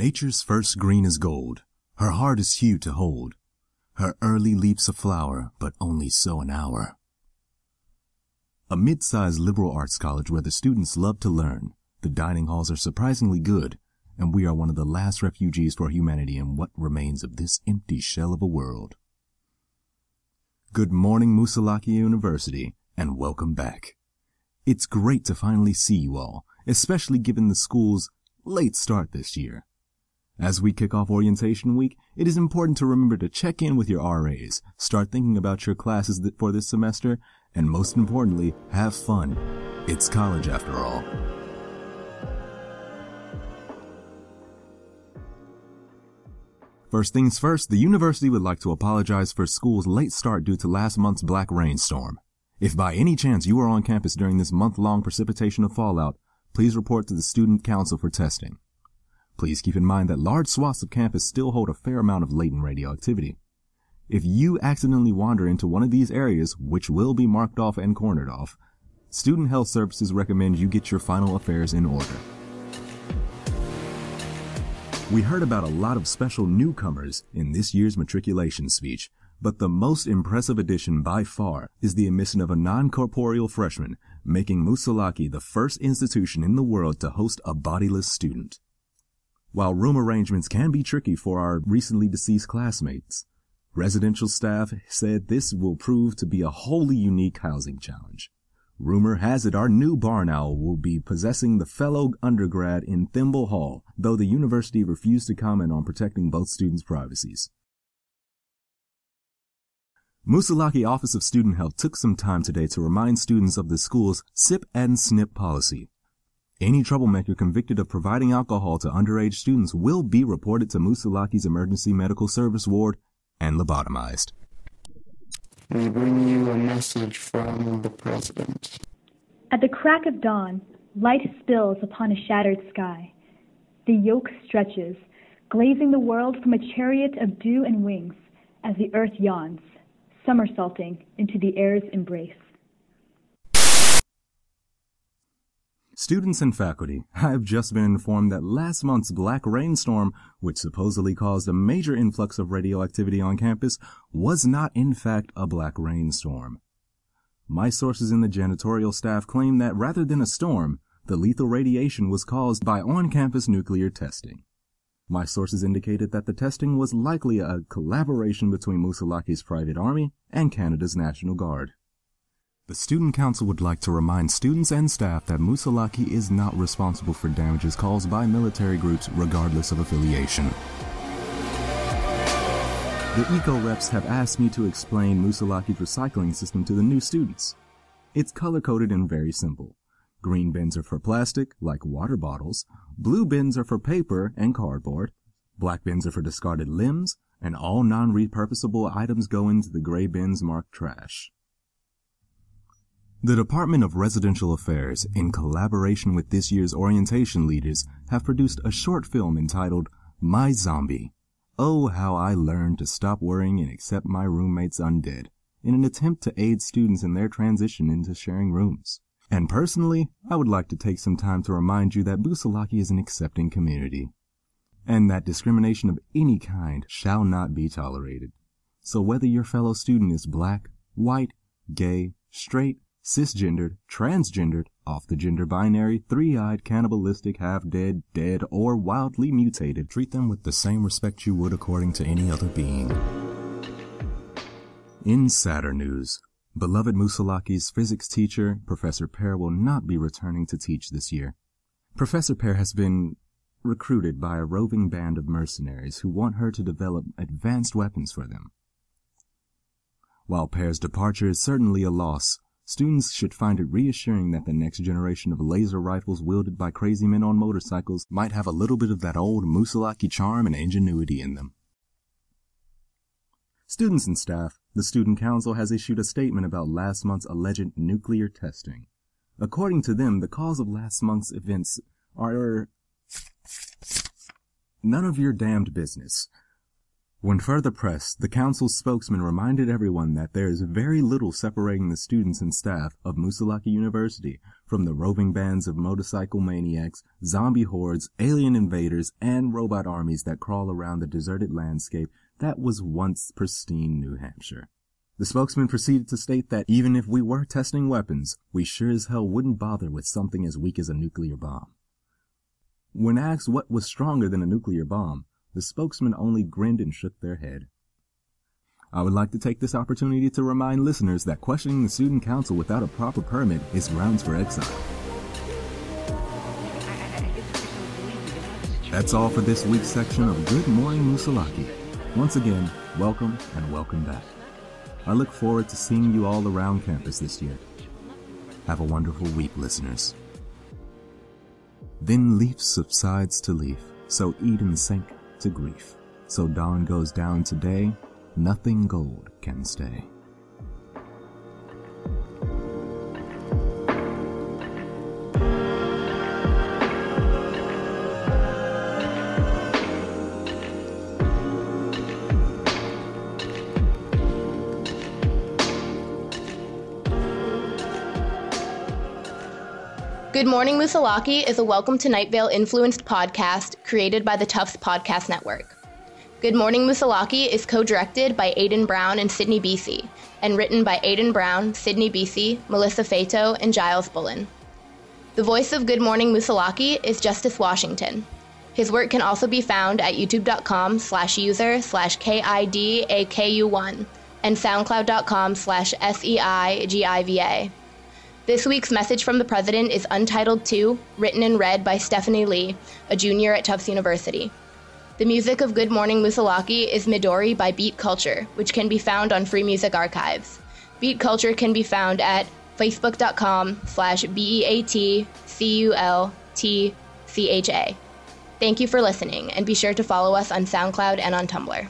Nature's first green is gold, her heart is hue to hold. Her early leaps a flower, but only so an hour. A mid-sized liberal arts college where the students love to learn, the dining halls are surprisingly good, and we are one of the last refugees for humanity in what remains of this empty shell of a world. Good morning, Musalaki University, and welcome back. It's great to finally see you all, especially given the school's late start this year. As we kick off orientation week, it is important to remember to check in with your RAs, start thinking about your classes for this semester, and most importantly, have fun. It's college after all. First things first, the university would like to apologize for school's late start due to last month's black rainstorm. If by any chance you are on campus during this month-long precipitation of fallout, please report to the student council for testing. Please keep in mind that large swaths of campus still hold a fair amount of latent radioactivity. If you accidentally wander into one of these areas, which will be marked off and cornered off, Student Health Services recommend you get your final affairs in order. We heard about a lot of special newcomers in this year's matriculation speech, but the most impressive addition by far is the admission of a non-corporeal freshman, making Musalaki the first institution in the world to host a bodiless student. While room arrangements can be tricky for our recently deceased classmates, residential staff said this will prove to be a wholly unique housing challenge. Rumor has it our new barn owl will be possessing the fellow undergrad in Thimble Hall, though the university refused to comment on protecting both students' privacies. Musalaki Office of Student Health took some time today to remind students of the school's sip and snip policy. Any troublemaker convicted of providing alcohol to underage students will be reported to Musalaki's Emergency Medical Service Ward and lobotomized. We bring you a message from the President. At the crack of dawn, light spills upon a shattered sky. The yoke stretches, glazing the world from a chariot of dew and wings as the earth yawns, somersaulting into the air's embrace. Students and faculty, I have just been informed that last month's black rainstorm, which supposedly caused a major influx of radioactivity on campus, was not in fact a black rainstorm. My sources in the janitorial staff claim that rather than a storm, the lethal radiation was caused by on-campus nuclear testing. My sources indicated that the testing was likely a collaboration between Musalaki's private army and Canada's National Guard. The Student Council would like to remind students and staff that Musalaki is not responsible for damages caused by military groups regardless of affiliation. The eco-reps have asked me to explain Musalaki's recycling system to the new students. It's color-coded and very simple. Green bins are for plastic, like water bottles. Blue bins are for paper and cardboard. Black bins are for discarded limbs, and all non-repurposable items go into the gray bins marked trash. The Department of Residential Affairs, in collaboration with this year's orientation leaders, have produced a short film entitled My Zombie. Oh, how I learned to stop worrying and accept my roommates undead, in an attempt to aid students in their transition into sharing rooms. And personally, I would like to take some time to remind you that Musalaki is an accepting community, and that discrimination of any kind shall not be tolerated. So whether your fellow student is black, white, gay, straight, cisgendered, transgendered, off the gender binary, three-eyed, cannibalistic, half-dead, dead, or wildly mutated, treat them with the same respect you would according to any other being. In sadder news, beloved Musalaki's physics teacher, Professor Pear, will not be returning to teach this year. Professor Pear has been recruited by a roving band of mercenaries who want her to develop advanced weapons for them. While Pear's departure is certainly a loss, students should find it reassuring that the next generation of laser rifles wielded by crazy men on motorcycles might have a little bit of that old Musalaki charm and ingenuity in them. Students and staff, the Student Council has issued a statement about last month's alleged nuclear testing. According to them, the cause of last month's events are none of your damned business. When further pressed, the council's spokesman reminded everyone that there is very little separating the students and staff of Musalaki University from the roving bands of motorcycle maniacs, zombie hordes, alien invaders, and robot armies that crawl around the deserted landscape that was once pristine New Hampshire. The spokesman proceeded to state that even if we were testing weapons, we sure as hell wouldn't bother with something as weak as a nuclear bomb. When asked what was stronger than a nuclear bomb, the spokesman only grinned and shook their head. I would like to take this opportunity to remind listeners that questioning the student council without a proper permit is grounds for exile. That's all for this week's section of Good Morning Musalaki. Once again, welcome and welcome back. I look forward to seeing you all around campus this year. Have a wonderful week, listeners. Then leaf subsides to leaf, so Eden sank to grief. So dawn goes down today, nothing gold can stay. Good Morning Musalaki is a Welcome to Night Vale influenced podcast created by the Tufts Podcast Network. Good Morning Musalaki is co-directed by Aidan Brown and Sydney Beasy, and written by Aidan Brown, Sydney Beasy, Melissa Fato, and Giles Bullen. The voice of Good Morning Musalaki is Justice Washington. His work can also be found at youtube.com/user/KIDAKU1 and soundcloud.com/SEIGIVA. This week's message from the president is Untitled 2, written and read by Stephanie Lee, a junior at Tufts University. The music of Good Morning Musalaki is Midori by Beat Culture, which can be found on Free Music Archives. Beat Culture can be found at facebook.com/BEATCULTCHA. Thank you for listening, and be sure to follow us on SoundCloud and on Tumblr.